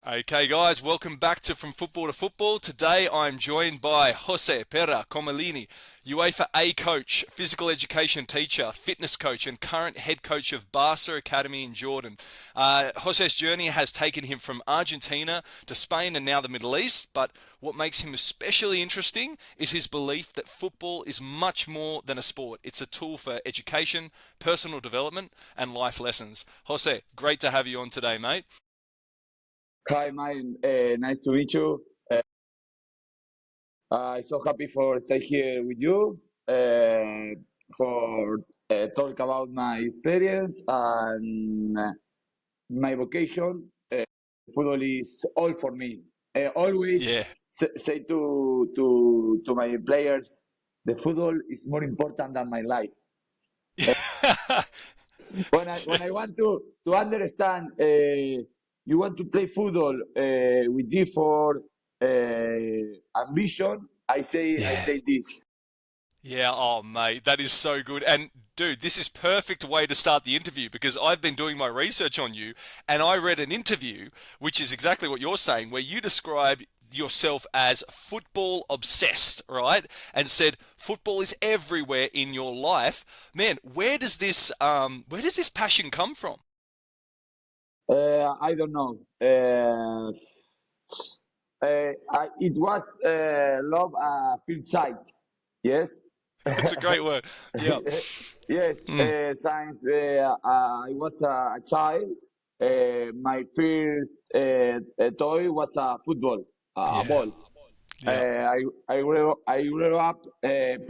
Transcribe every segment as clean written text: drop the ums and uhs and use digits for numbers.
Okay, guys, welcome back to From Football to Football. Today I'm joined by José Pera Comalini, UEFA A coach, physical education teacher, fitness coach, and current head coach of Barça Academy in Jordan. José's journey has taken him from Argentina to Spain and now the Middle East, but what makes him especially interesting is his belief that football is much more than a sport. It's a tool for education, personal development, and life lessons. José, great to have you on today, mate. Hi, man. Nice to meet you. I'm so happy for stay here with you for talk about my experience and my vocation. Football is all for me. Always Yeah. say to my players, the football is more important than my life. When I want to understand, you want to play football with different ambition. I Yeah. say this. Yeah, oh mate, that is so good. And dude, this is perfect way to start the interview because I've been doing my research on you and I read an interview which is exactly what you're saying where you describe yourself as football obsessed, right? And said football is everywhere in your life. Man, where does this passion come from? I don't know. It was love field site. Yes. It's a great word. Yeah. Yes, Mm, since I was a child, my first toy was a football, a yeah. ball. Yeah. I grew up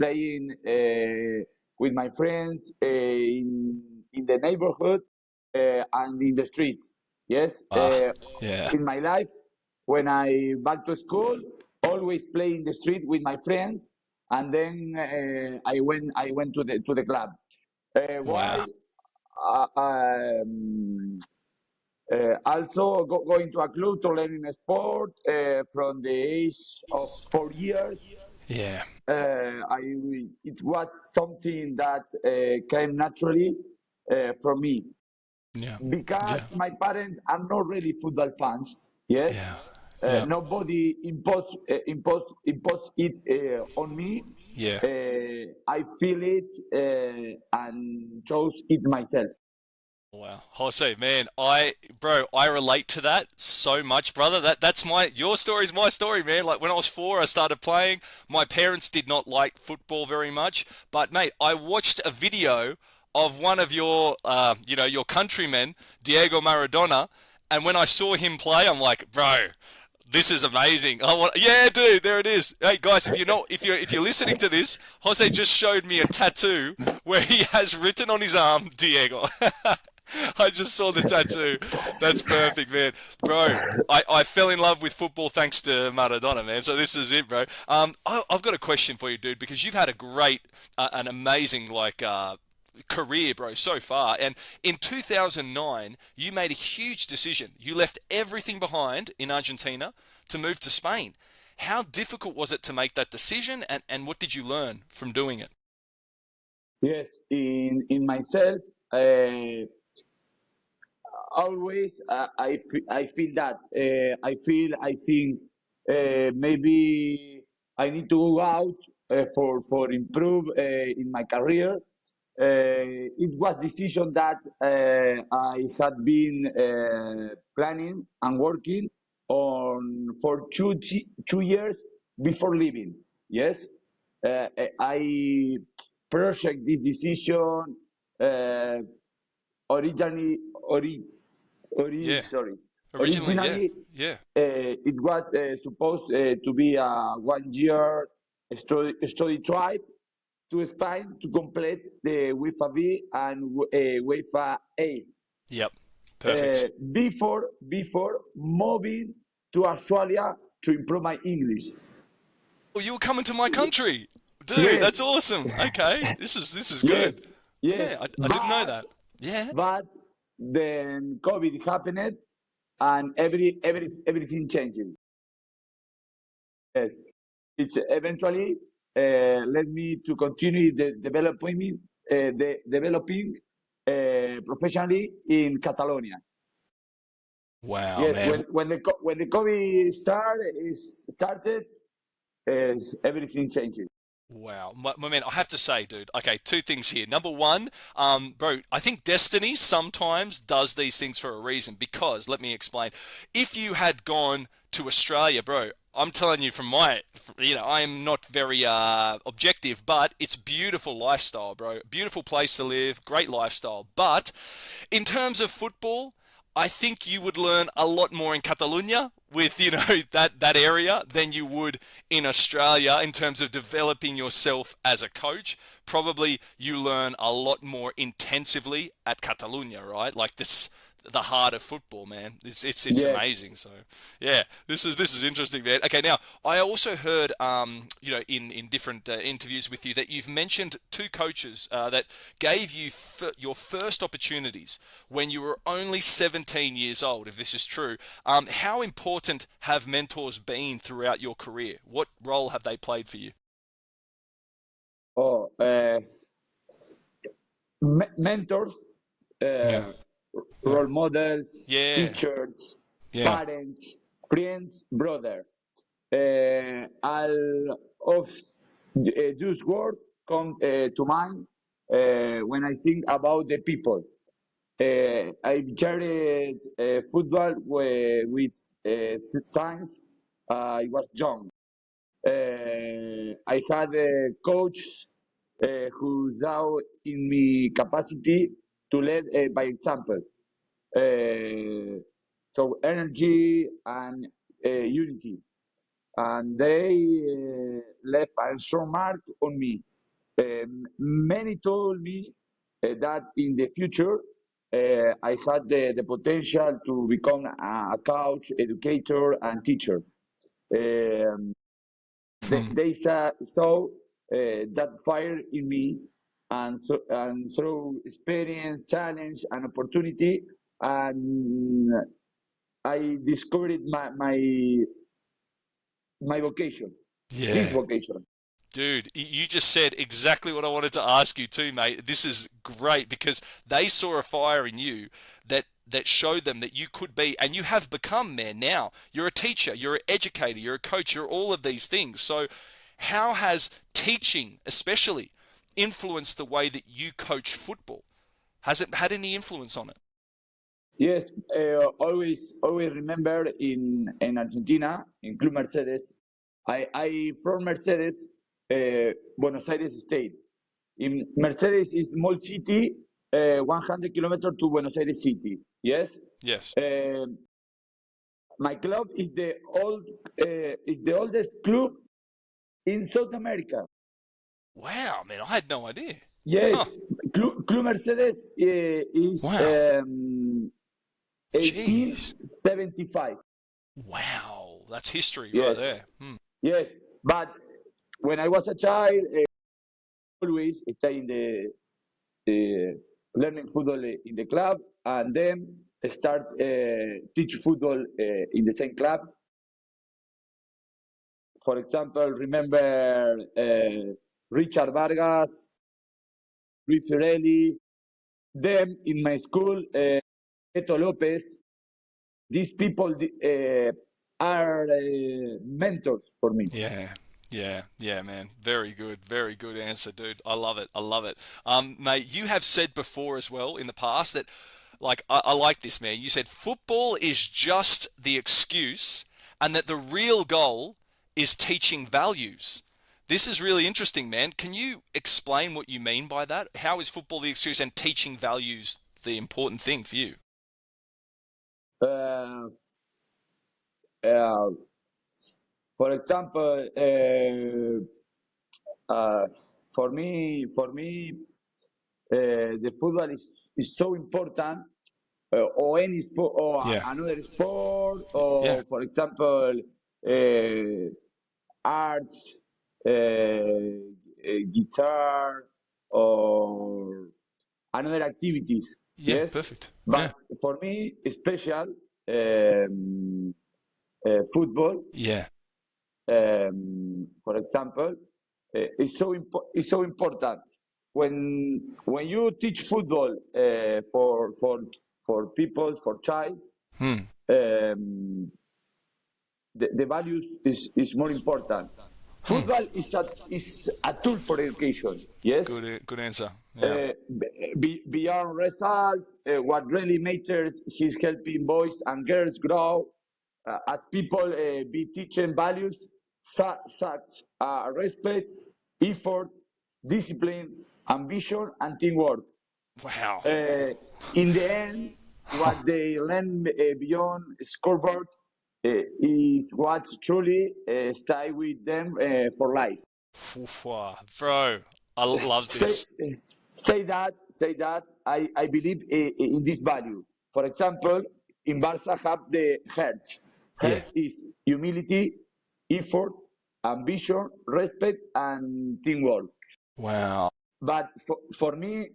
playing with my friends in the neighborhood and in the street. Yes, Ah, yeah. in my life, when I back to school, always play in the street with my friends, and then I went to the club. Wow. Why? Also going to a club to learn in a sport from the age of 4 years. Yeah. I It was something that came naturally for me Yeah. because Yeah. my parents are not really football fans. Yes, Yeah. Yeah. nobody impose it on me. Yeah. I feel it and chose it myself. Wow, Jose, man, I relate to that so much, brother. That's your story's my story, man. Like when I was 4, I started playing. My parents did not like football very much, but mate, I watched a video of one of your countrymen, Diego Maradona, and when I saw him play, I'm like, bro, this is amazing. Yeah, dude, there it is. Hey guys, if you're listening to this, Jose just showed me a tattoo where he has written on his arm Diego. I just saw the tattoo. That's perfect, man. Bro, I fell in love with football thanks to Maradona, man. So this is it, bro. I've got a question for you, dude, because you've had a an amazing, career, bro, so far. And in 2009, you made a huge decision. You left everything behind in Argentina to move to Spain. How difficult was it to make that decision, and what did you learn from doing it? Yes, in myself, uh, always I feel that I think maybe I need to go out for improve in my career. It was decision that I had been planning and working on for 2 years before leaving. Yes, I project this decision uh, originally. Yeah, Sorry. originally, yeah, Originally, yeah. it was supposed to be a 1 year study trip to Spain to complete the UEFA B and UEFA A. Yep, Uh, perfect. before moving to Australia to improve my English. Well, you were coming to my country, dude. Yes, That's awesome. Okay, this is good. yes, Yeah, yes. I didn't know that. Yeah, But then COVID happened and everything changed. Yes, it's eventually led me to continue developing professionally in Catalonia. Wow, Yes, man. when the COVID started, everything changed. Wow, my man, I have to say, dude. Okay, two things here. Number one, bro, I think destiny sometimes does these things for a reason. Because let me explain. If you had gone to Australia, bro, I'm telling you from I am not very objective, but it's beautiful lifestyle, bro. Beautiful place to live, great lifestyle. But in terms of football, I think you would learn a lot more in Catalonia with that area than you would in Australia in terms of developing yourself as a coach. Probably you learn a lot more intensively at Catalonia, right? Like this, the heart of football, man. It's amazing. Yes. So yeah, this is interesting, man. Okay, now I also heard in different interviews with you that you've mentioned two coaches that gave you your first opportunities when you were only 17 years old. If this is true, how important have mentors been throughout your career? What role have they played for you? Oh, mentors, Yeah, uh, yeah, role models, yeah, teachers, yeah, parents, friends, brother. All of those words come to mind when I think about the people. I started football with science. I was young. I had a coach who saw in me capacity to lead by example. So energy and unity, and they left a strong mark on me. Many told me that in the future I had the potential to become a coach, educator, and teacher. Um, hmm. they saw that fire in me, and through experience, challenge, and opportunity, and I discovered my vocation, this Yeah. vocation. Dude, you just said exactly what I wanted to ask you too, mate. This is great because they saw a fire in you that showed them that you could be, and you have become, man. Now you're a teacher, you're an educator, you're a coach, you're all of these things. So, how has teaching, especially, influenced the way that you coach football? Has it had any influence on it? Yes, always remember in Argentina, in Club Mercedes. I from Mercedes, Buenos Aires State. In Mercedes is small city, 100 kilometers to Buenos Aires city. Yes. Yes. Um my club is the oldest club in South America. Wow, man, I had no idea. Huh. Yes, Club Mercedes is Wow. Jeez. 1875. Wow. That's history right Yes, there. Hmm. yes. But when I was a child, always stay in the learning football in the club, and then start teach football in the same club. For example, remember Richard Vargas, Luis Fiorelli. Them in my school, Eto Lopez. These people are mentors for me. Yeah, yeah, man. Very good answer, dude. I love it. I love it. Mate, you have said before as well in the past that, like, I like this, man. You said football is just the excuse, and that the real goal is teaching values. This is really interesting, man. Can you explain what you mean by that? How is football the excuse and teaching values the important thing for you? Uh, uh, for example, the football is so important, or any sport, or Yeah, another sport, yeah, or for example, uh, arts, guitar, or another activities. yeah. Yes, Perfect. but Yeah, for me, special football. yeah, For example, is so important. When you teach football for people for child, hmm. the values is more important. Football is a tool for education. Yes. Good answer. Yeah. Beyond results, what really matters is helping boys and girls grow as people, be teaching values such respect, effort, discipline, ambition, and teamwork. Wow. In the end, what they learn beyond scoreboard is what truly stay with them for life. Bro, I love this. Say that. I believe in this value. For example, in Barça have the heart. Yeah. Heart is humility, effort, ambition, respect, and teamwork. Wow. But for me,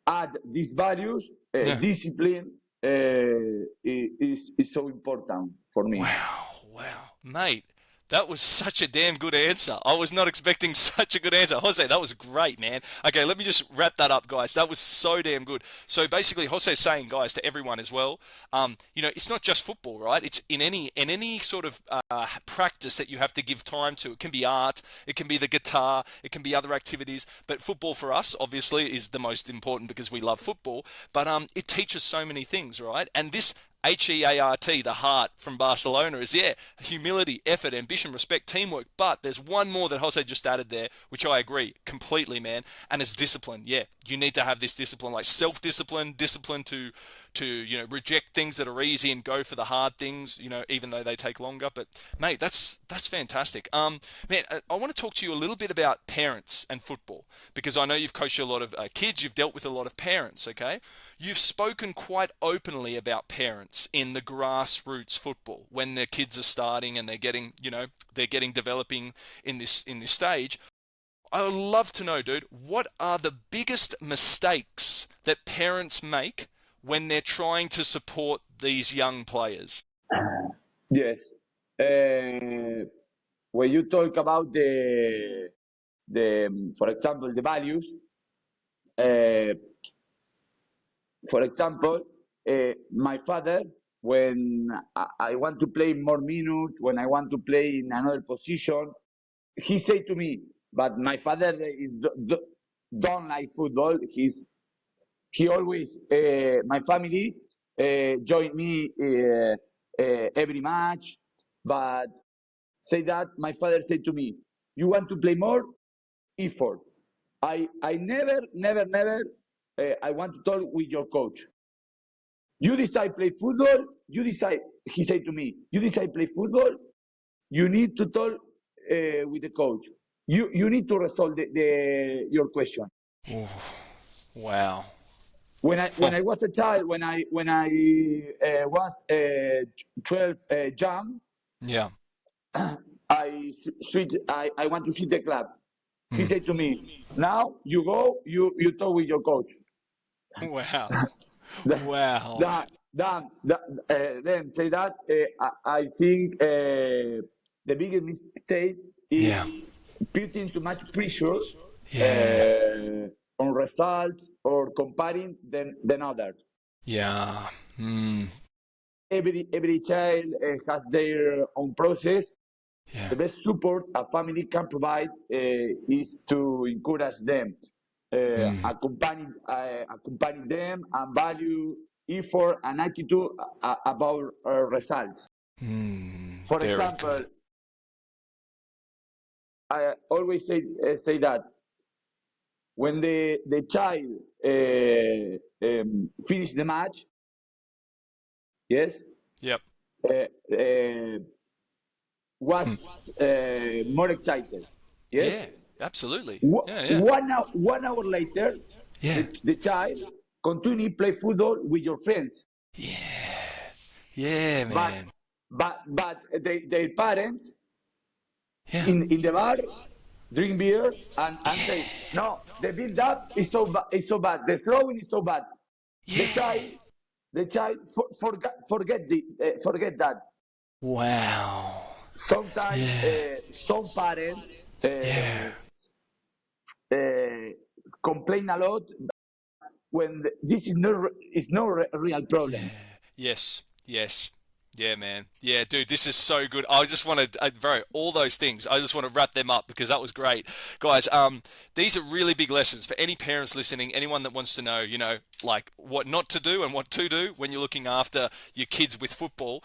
add these values, Yeah. discipline is so important for me. Wow, mate. That was such a damn good answer. I was not expecting such a good answer. Jose, that was great, man. Okay, let me just wrap that up, guys. That was so damn good. So basically, Jose's saying, guys, to everyone as well, it's not just football, right? It's in any sort of practice that you have to give time to. It can be art, it can be the guitar, it can be other activities. But football for us, obviously, is the most important because we love football. But it teaches so many things, right? And this HEART, the heart from Barcelona, is humility, effort, ambition, respect, teamwork. But there's one more that Jose just added there, which I agree completely, man, and it's discipline. Yeah, you need to have this discipline, like self-discipline, discipline to reject things that are easy and go for the hard things, even though they take longer. But mate, that's fantastic. Man, I want to talk to you a little bit about parents and football because I know you've coached a lot of kids, you've dealt with a lot of parents. Okay, you've spoken quite openly about parents in the grassroots football when their kids are starting and they're getting developing in this stage. I would love to know, dude, what are the biggest mistakes that parents make when they're trying to support these young players? Yes. When you talk about for example, the values, for example, my father, when I want to play more minutes, when I want to play in another position, he said to me, but my father don't like football. He always, my family join me every match, but say that my father said to me, you want to play more? Effort. I never, I want to talk with your coach. You decide play football, you decide, he said to me, you decide play football, you need to talk with the coach. You need to resolve your question. Ooh, wow. When I was a child, when I was 12 young, yeah, I want to see the club. He said to me, now you go, you talk with your coach. Wow. Wow. Then say that I think the biggest mistake is putting too much pressure on results or comparing than others. Yeah. Every child has their own process. Yeah. The best support a family can provide is to encourage them, accompany them, and value effort and attitude about results. For example, good. I always say that when the child finish the match, yes, Yep. Was more excited. Yes. Yeah, absolutely. Yeah. 1 hour later, the child continue play football with your friends. Yeah, man. But their parents in the bar drink beer and say, no, the build up is so bad. The throwing is so bad. The child forget that. Wow. Sometimes some parents complain a lot, this is no real problem. Yes, yes. Yeah, man. Yeah, dude, this is so good. I just want to, bro, all those things. I just want to wrap them up because that was great, guys. These are really big lessons for any parents listening. Anyone that wants to know, like what not to do and what to do when you're looking after your kids with football.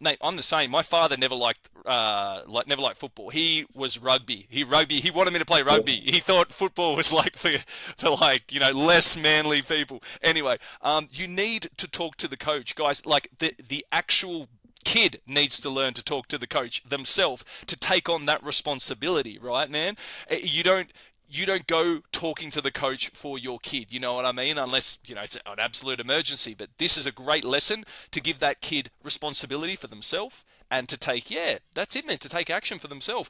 Mate, I'm the same. My father never liked, never liked football. He was rugby. He wanted me to play rugby. He thought football was like for like less manly people. Anyway, you need to talk to the coach, guys. Like the actual kid needs to learn to talk to the coach themselves to take on that responsibility, right, man? You don't go talking to the coach for your kid, you know what I mean? Unless, it's an absolute emergency. But this is a great lesson to give that kid responsibility for themselves and to take, that's it, man, to take action for themselves.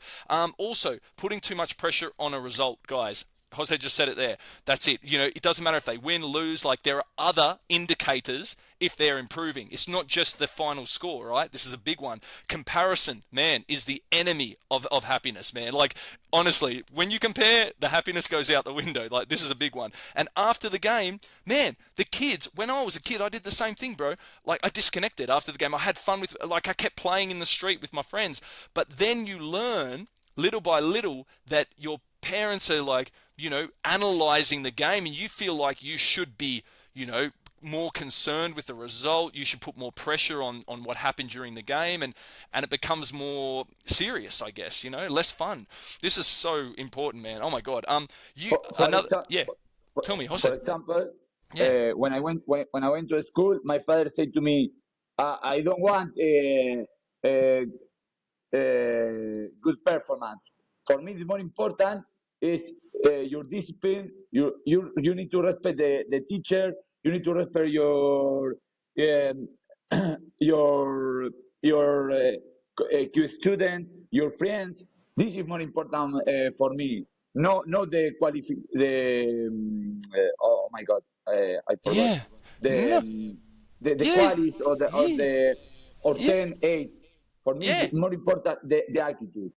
Also, putting too much pressure on a result, guys. Jose just said it there. That's it. It doesn't matter if they win, lose. Like, there are other indicators if they're improving. It's not just the final score, right? This is a big one. Comparison, man, is the enemy of happiness, man. Like, honestly, when you compare, the happiness goes out the window. Like, this is a big one. And after the game, man, the kids, when I was a kid, I did the same thing, bro. Like, I disconnected after the game. I had fun I kept playing in the street with my friends. But then you learn, little by little, that your parents are like, analyzing the game, and you feel like you should be, more concerned with the result. You should put more pressure on what happened during the game, and it becomes more serious, I guess, less fun. This is so important, man. Oh my God. Tell me, Jose. For example, when I went to school, my father said to me, I don't want a good performance. For me, the more important is your discipline. You need to respect the teacher. You need to respect your student, your friends. This is more important for me. No, the oh my God, I forgot. Yeah. The qualities or 10, 8. For me, it's more important the attitude.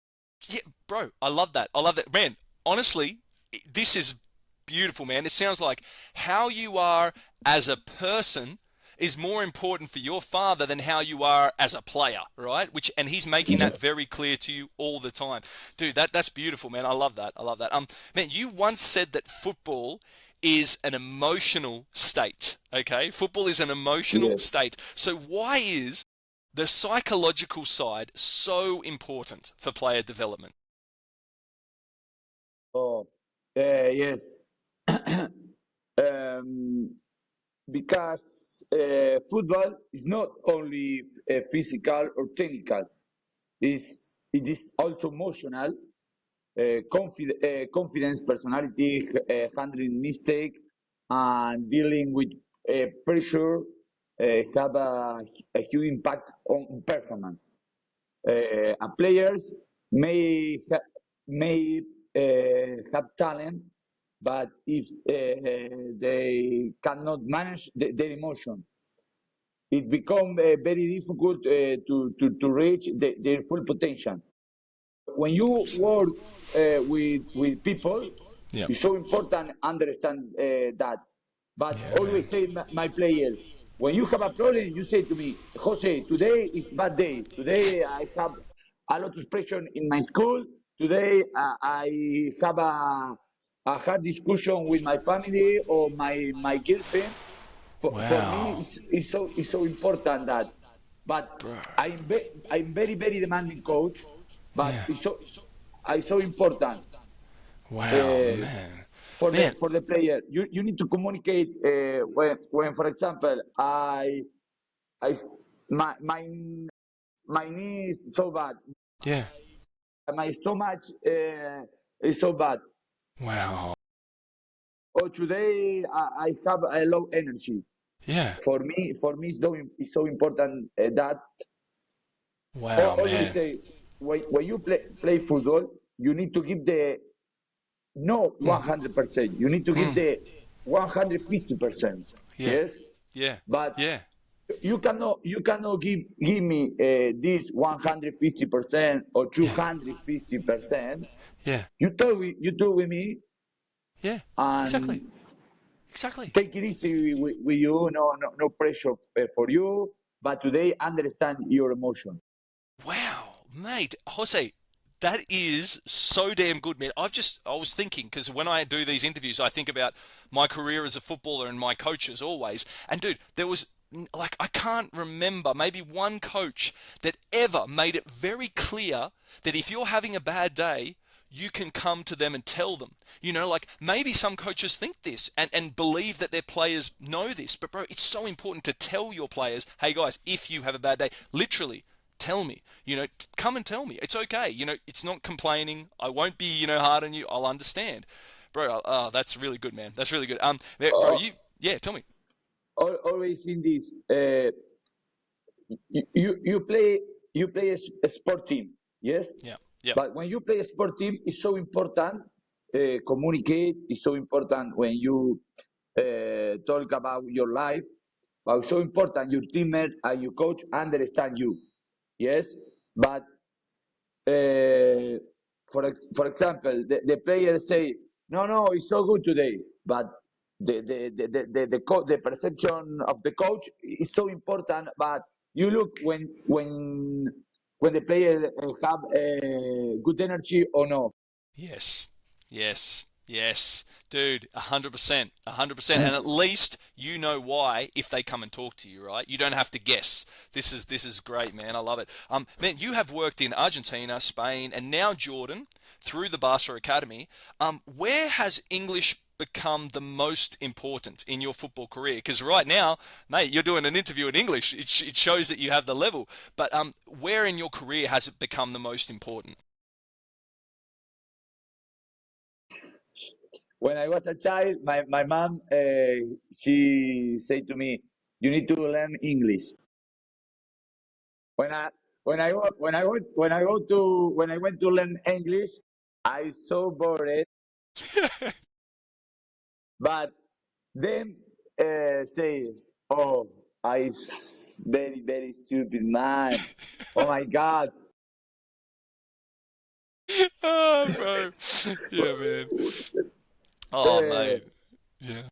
Yeah, bro, I love that. Man, honestly, this is beautiful, man. It sounds like how you are as a person is more important for your father than how you are as a player, right? And he's making that very clear to you all the time. Dude, that's beautiful, man. I love that. Man, you once said that football is an emotional state, okay? Football is an emotional state. So why is the psychological side so important for player development? Oh, yes. Because football is not only physical or technical, it is also emotional, confidence, personality, handling mistake, and dealing with pressure have a huge impact on performance. And players may have talent, but if they cannot manage their emotion, it becomes very difficult to reach their full potential. When you work with people, it's so important to understand that. But always say, my player, when you have a problem, you say to me, Jose, today is bad day. Today I have a lot of pressure in my school. Today I have a hard discussion with my family or my girlfriend. For me, it's so important that. But I'm very demanding coach. But it's so important. Man. For the player, you need to communicate when for example my knee is so bad. Yeah. My stomach is so bad. Wow. Or today I have a low energy. Yeah. For me, it's so important that. Wow, Always man. say when you play football, you need to give the no 100%. You need to give the 150%. Yes. Yeah. But you cannot give me this 150% or 250%. Yeah. You talk with me. Yeah. And Exactly. Exactly. take it easy with you. No pressure for you. But today, understand your emotion. Wow, mate, Jose, that is so damn good, man. I was thinking, because when I do these interviews, I think about my career as a footballer and my coaches always. And dude, there was like, I can't remember maybe one coach that ever made it very clear that if you're having a bad day, you can come to them and tell them. You know, like maybe some coaches think this and believe that their players know this, but bro, it's so important to tell your players, hey guys, if you have a bad day, literally tell me, come and tell me. It's okay. It's not complaining. I won't be, hard on you. I'll understand. Bro, that's really good, man. That's really good. Bro, Uh, yeah, tell me. Always in this, you play a sport team, yes. Yeah, yeah, But when you play a sport team, it's so important. Communicate is so important when you talk about your life. But it's so important your teammate and your coach understand you. Yes, but for example, the players say, no, it's so good today, but the perception of the coach is so important. But you look when the player have good energy or no. yes, yes, yes, dude, 100%, 100%, and at least you know why if they come and talk to you, right? You don't have to guess. This is great, man. I love it. Man, you have worked in Argentina, Spain, and now Jordan through the Barça Academy. Where has English become the most important in your football career? Because right now, mate, you're doing an interview in English. It shows that you have the level. But where in your career has it become the most important? When I was a child, my mom she said to me, "You need to learn English." When I when I went to learn English, I so bored. But then say, "Oh, very stupid man. Oh my God." Oh, bro. Yeah, man. Oh, Uh, mate. Yeah.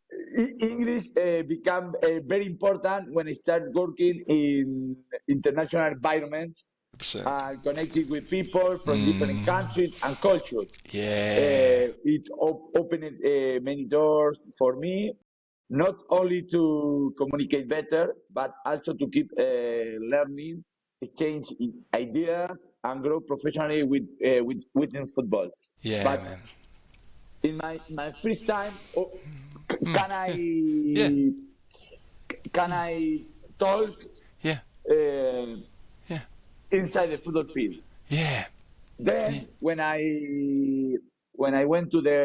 English become very important when I start working in international environments 100%. and connecting with people from different Mm, countries and cultures. yeah. It opened many doors for me, not only to communicate better, but also to keep learning, exchange ideas, and grow professionally within football. Yeah, But man. in my free time, Mm, can I yeah. Yeah. can I talk Yeah. uh, Yeah. inside the football field? Yeah. Yeah. Then when I went to the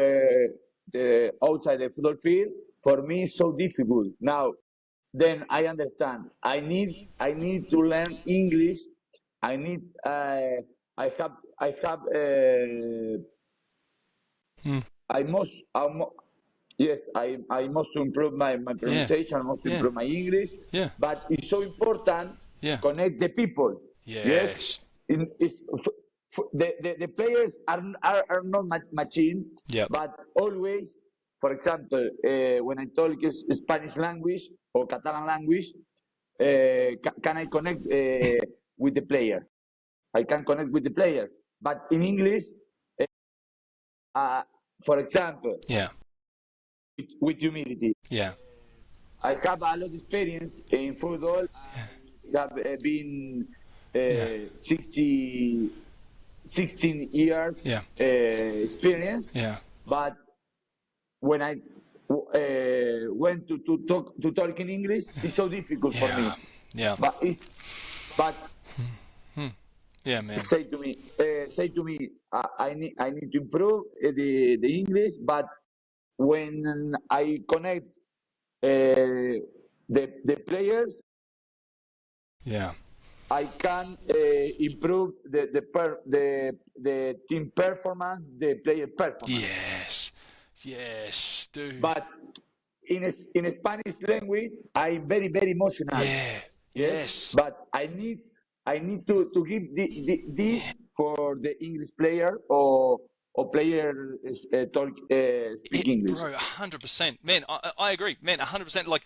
outside the football field, for me it's so difficult. Now then I understand. I need to learn English. I need I have Mm, I must yes I must to improve my yeah. pronunciation. I must to Yeah. improve my English. Yeah. But it's so important Yeah. connect the people. Yes, Yes. the players are not machine, Yep. but always, for example, when I talk Spanish language or Catalan language, can I connect with the player? I can connect with the player. But in English, uh, for example, Yeah. with humility, Yeah. I have a lot of experience in football. I have been Yeah. 16 years Yeah. experience, Yeah. but when I went to talk in English, it's so difficult for Yeah. me. Yeah. But Hmm. Yeah, man. say to me, I need to improve the English. But when I connect the players, Yeah. I can improve the team performance, the player performance. Yes. Yes, dude. But in Spanish language, I'm very emotional. Yeah. Yes, Yes. but I need to give this for the English player or player speak English. Bro, 100%. Man, I agree. Man, 100%. Like,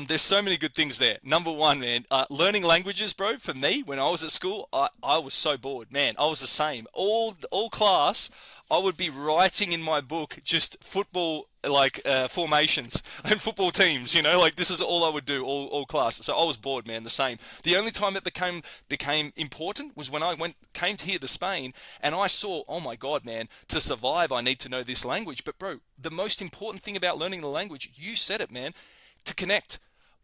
there's so many good things there. Number one, man, learning languages, bro, for me, when I was at school, I was so bored. Man, I was the same. All class, I would be writing in my book just football, like, formations and football teams, you know? Like, this is all I would do all class. So I was bored, man, the same. The only time it became important was when I came to here to Spain, and I saw, oh my God, man, to survive, I need to know this language. But bro, the most important thing about learning the language, you said it, man, to connect.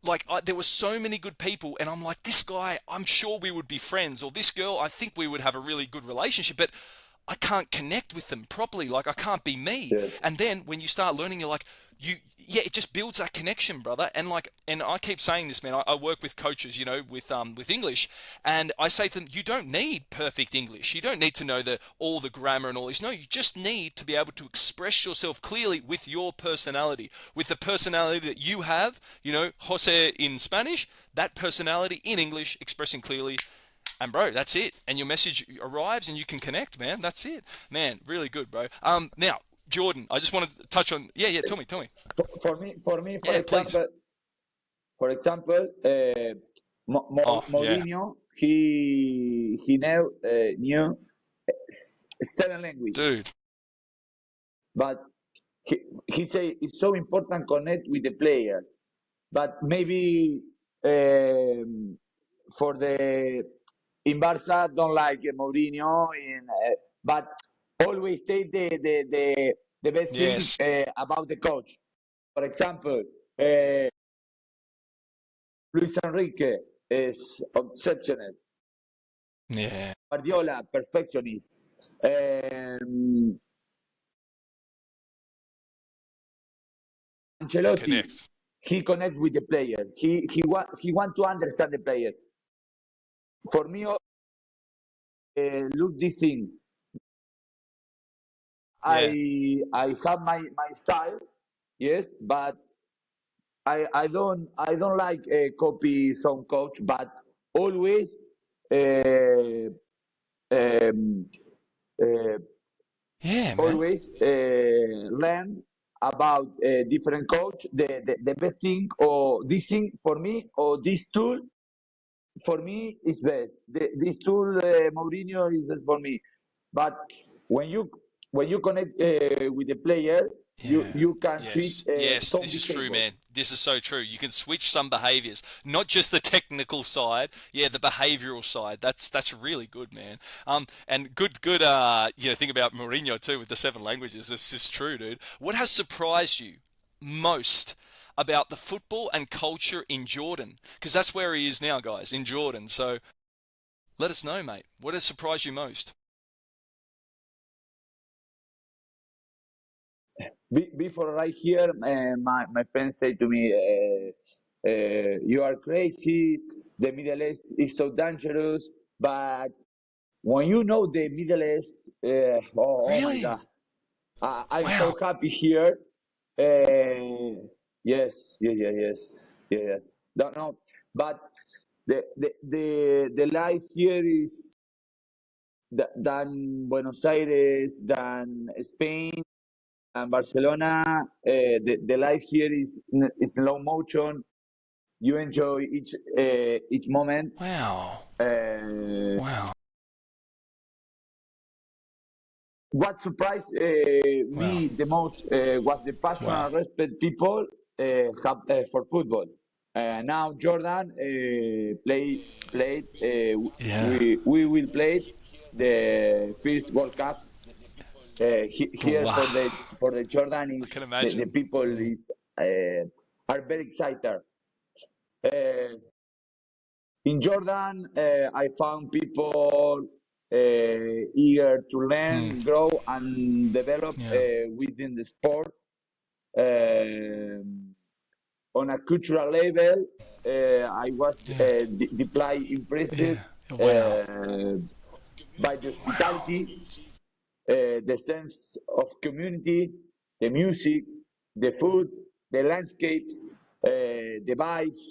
Like, there were so many good people, and I'm like, this guy, I'm sure we would be friends, or this girl, I think we would have a really good relationship, but I can't connect with them properly. Like, I can't be me. Yes. And then when you start learning, you're like, yeah, it just builds that connection, brother. And like, and I keep saying this, man. I work with coaches, you know, with English, and I say to them, you don't need perfect English. You don't need to know all the grammar and all this. No, you just need to be able to express yourself clearly with your personality, with the personality that you have. You know, Jose in Spanish, that personality in English, expressing clearly. And bro, that's it. And your message arrives, and you can connect, man. That's it, man. Really good, bro. Now, Jordan, I just want to touch on. Yeah. Tell me. For me, Yeah, please. for example, Oh, yeah, Mourinho, he knew 7 languages, dude. but he say it's so important connect with the player. But maybe for the in Barça don't like Mourinho, but always take the best thing Yes. about the coach. For example, uh, Luis Enrique is exceptional. Yeah. Guardiola, perfectionist. Um, Ancelotti, Connect. he connect with the player. He want to understand the player. For me, look this thing. Yeah. I have my style, yes, but I don't like copy some coach, but always uh, um, uh, Yeah, man. always learn about different coach, the best thing or this thing for me or this tool for me is best. This tool Mourinho is best for me, but when you when you connect with the player, you Yeah. you can switch Yes. Yes. some This is true, behavior. man. This is so true. You can switch some behaviors, not just the technical side. Yeah, the behavioral side. That's really good, man. And good. You know, think about Mourinho too with the 7 languages. This is true, dude. What has surprised you most about the football and culture in Jordan? Because that's where he is now, guys, in Jordan. So let us know, mate. What has surprised you most? Before right here, my friends say to me, "You are crazy. The Middle East is so dangerous." But when you know the Middle East, oh my Really? God, I'm so Wow. happy here. Yes, yes. Don't know, but the life here is than Buenos Aires, than Spain and Barcelona. The life here is slow motion. You enjoy each moment. Wow. Uh, Wow. what surprised Wow. me the most was the passion Wow. and respect people have for football. Now Jordan played. Yeah. We will play the first World Cup here Wow. for the Jordan I can is the imagine. people is are very excited. Uh, in Jordan, I found people eager to Mm. learn, grow, and develop Yeah. within the sport. Um on a cultural level, I was Yeah. deeply impressed Yeah. Wow. by the Wow. hospitality, the sense of community, the music, the food, the landscapes, the vibes,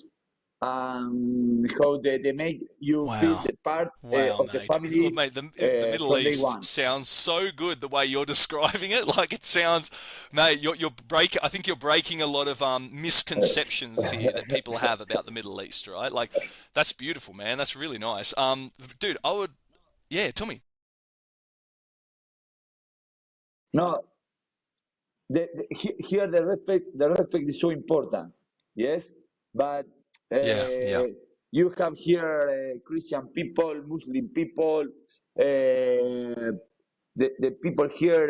and how they make you feel Wow. the part Wow, of the mate. Look, family mate, the Middle from day East one. sounds so good the way you're describing it. Like it sounds, mate, I think you're breaking a lot of misconceptions here that people have about the Middle East, right? Like that's beautiful, man. That's really nice. Dude, I would, yeah, tell me. No, here the respect is so important. Yes, but Yeah, yeah. you have here Christian people, Muslim people, the people here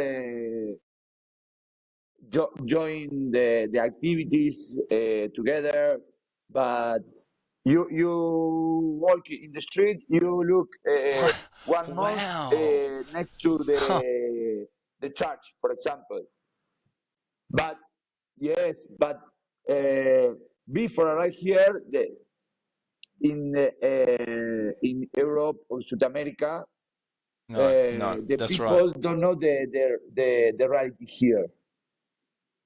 join the activities together, but you walk in the street, you look 1 month Wow. next to Huh. the church, for example. But yes, but uh, before I arrive here, in Europe or South America, No, no, the that's right. people don't know the reality here.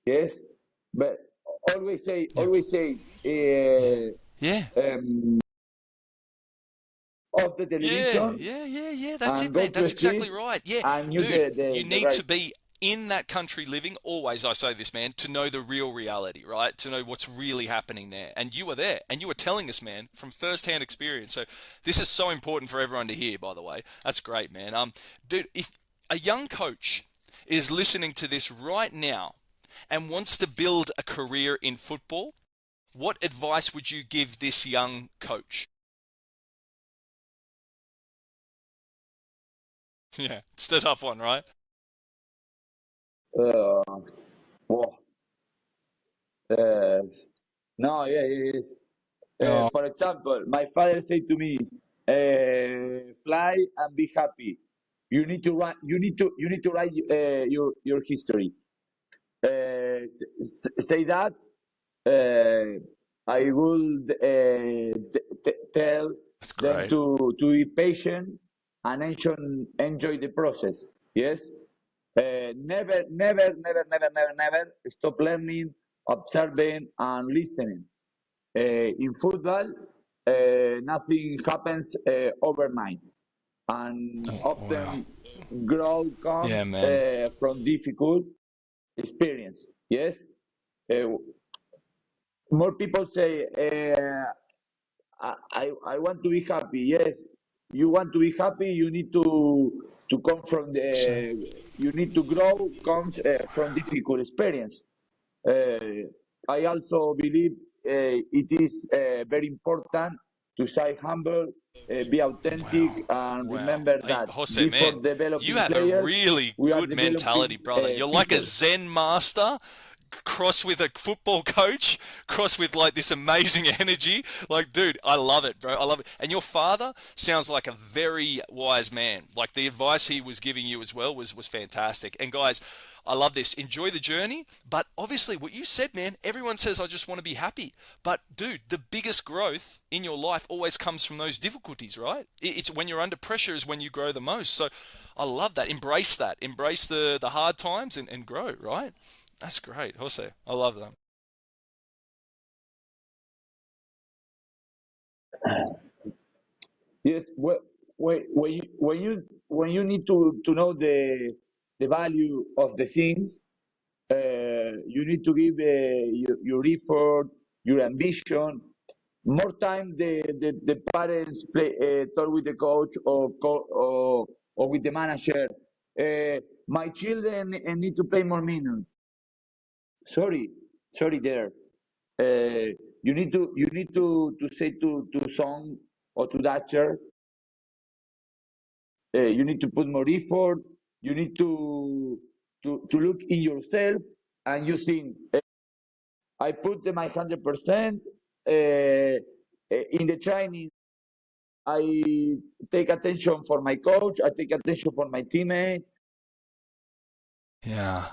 Yes, but Yeah, always say yeah, yeah. off the Yeah, television yeah, yeah, yeah. That's and it, go man. to the That's street exactly right. Yeah, and use dude, you the need right. to be in that country living. Always, I say this, man, to know the real reality, right? To know what's really happening there. And you were there, and you were telling us, man, from first-hand experience. So this is so important for everyone to hear. By the way, that's great, man. Dude, if a young coach is listening to this right now and wants to build a career in football, what advice would you give this young coach? Yeah, it's the tough one, right? Uh, oh, uh, no, yeah, yes. No. For example, my father said to me, "Fly and be happy. You need to write. You need to write your history." Say that. I would tell That's them great. to be patient and enjoy the process. Yes. Never stop learning, observing, and listening. In football, nothing happens overnight, and Oh, wow. often growth Yeah, comes man. from difficult experience. Yes, uh, more people say, I want to be happy. Yes, you want to be happy. You need to come from So, you need to grow comes from difficult experience. Uh, I also believe it is very important to stay humble, be authentic, wow. and Wow. remember Hey, that Jose, before man, you developing have a players, really we are good developing mentality, brother. You're like a people. Zen master cross with a football coach, cross with like this amazing energy. Like, dude, I love it, bro. I love it. And your father sounds like a very wise man. Like the advice he was giving you as well was fantastic. And guys, I love this. Enjoy the journey. But obviously, what you said, man, everyone says, I just want to be happy. But, dude, the biggest growth in your life always comes from those difficulties, right? It's when you're under pressure is when you grow the most. So I love that. Embrace that. Embrace the hard times and grow, right? That's great, Jose. I love that. Yes, when you need to know the value of the things, you need to give your effort, your ambition. More time the parents talk with the coach or with the manager. My children need to play more minutes. Sorry, sorry there. You need to say to son or to Thatcher, you need to put more effort. You need to look in yourself and you think, I put my 100% in the training. I take attention for my coach. I take attention for my teammate. Yeah.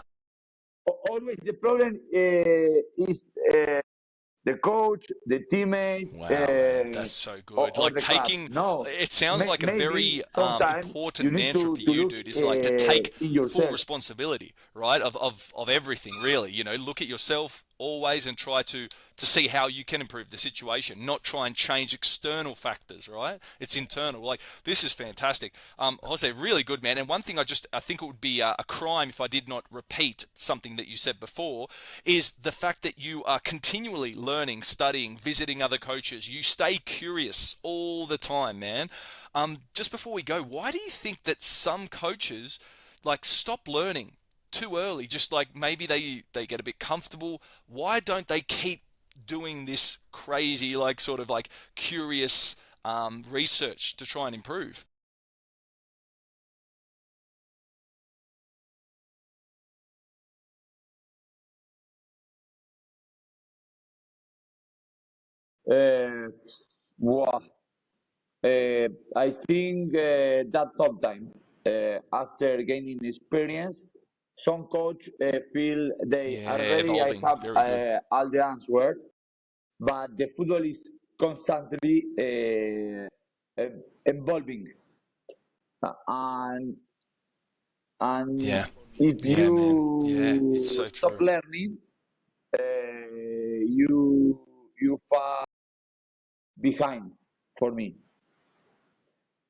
Always the problem is the coach, the teammate, Wow, man, that's so good. or Like the club. taking, No, it sounds like a maybe very sometimes you important need mantra for to you, look dude. Is like to take in full yourself. responsibility, right? Of everything, really. You know, look at yourself, always, and try to see how you can improve the situation, not try and change external factors, right? It's internal. Like, this is fantastic. Jose, really good, man. And one thing I think it would be a crime if I did not repeat something that you said before, is the fact that you are continually learning, studying, visiting other coaches. You stay curious all the time, man. Just before we go, why do you think that some coaches like stop learning too early? Just like maybe they get a bit comfortable. Why don't they keep doing this crazy, like sort of like curious research to try and improve? Uh, wow. I think that sometimes, after gaining experience, some coach feel they Yeah, already I evolving. have Very good. all the answer, but the football is constantly evolving, and and Yeah, if yeah, man. Yeah, it's you so stop true. learning, you fall behind. For me,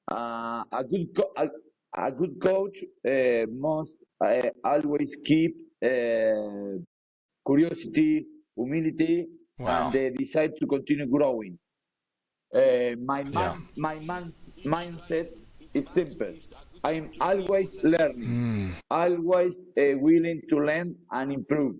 a good coach must always keep curiosity, humility, and Wow. they decide to continue growing. Yeah. My mindset is simple. I'm always learning, always willing to learn and improve.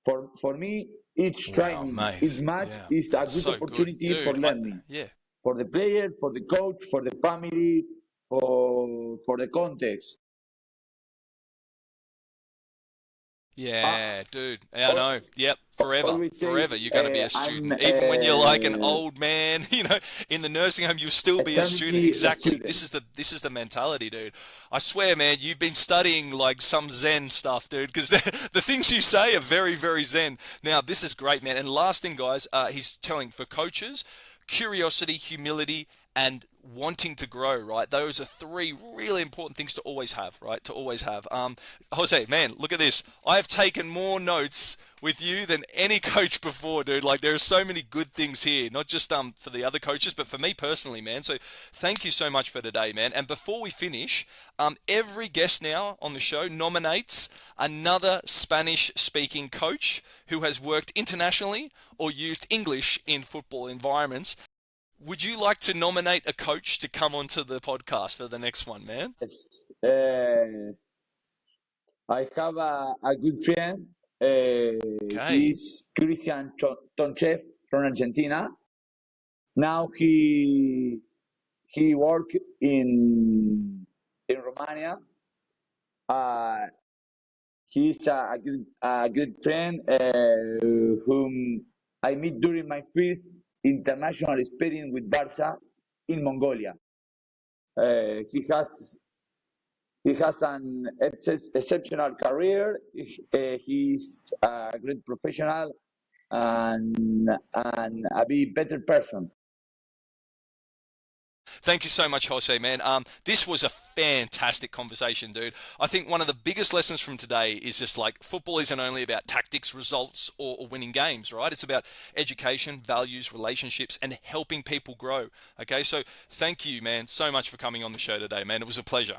For me, each Wow, training, each mate. match Yeah, is a that's good so good, opportunity for dude. learning, Yeah. for the players, for the coach, for the family, for the context. I Yeah, dude. I know. Yep. Forever. always Forever. says You're going to be a I'm student. Even when you're like an old man, in the nursing home, you'll still be a student. eternity Exactly. student. This is the mentality, dude. I swear, man, you've been studying like some Zen stuff, dude, because the things you say are very, very Zen. Now, this is great, man. And last thing, guys, he's telling for coaches, curiosity, humility, and wanting to grow, right? Those are three really important things to always have, right? To always have. Jose, man, look at this. I have taken more notes with you than any coach before, dude. Like, there are so many good things here, not just for the other coaches, but for me personally, man. So thank you so much for today, man. And before we finish, every guest now on the show nominates another Spanish speaking coach who has worked internationally or used English in football environments. Would you like to nominate a coach to come onto the podcast for the next one, man? Yes. I have a good friend. Okay. He's Christian Tonchev from Argentina. Now he work in Romania. Uh, he's a good friend whom I meet during my first international experience with Barça in Mongolia. Uh, he has he has an exceptional career. He's a great professional and a be better person. Thank you so much, Jose, man. This was a fantastic conversation, dude. I think one of the biggest lessons from today is just like football isn't only about tactics, results, or winning games, right? It's about education, values, relationships, and helping people grow. Okay, so thank you, man, so much for coming on the show today, man. It was a pleasure.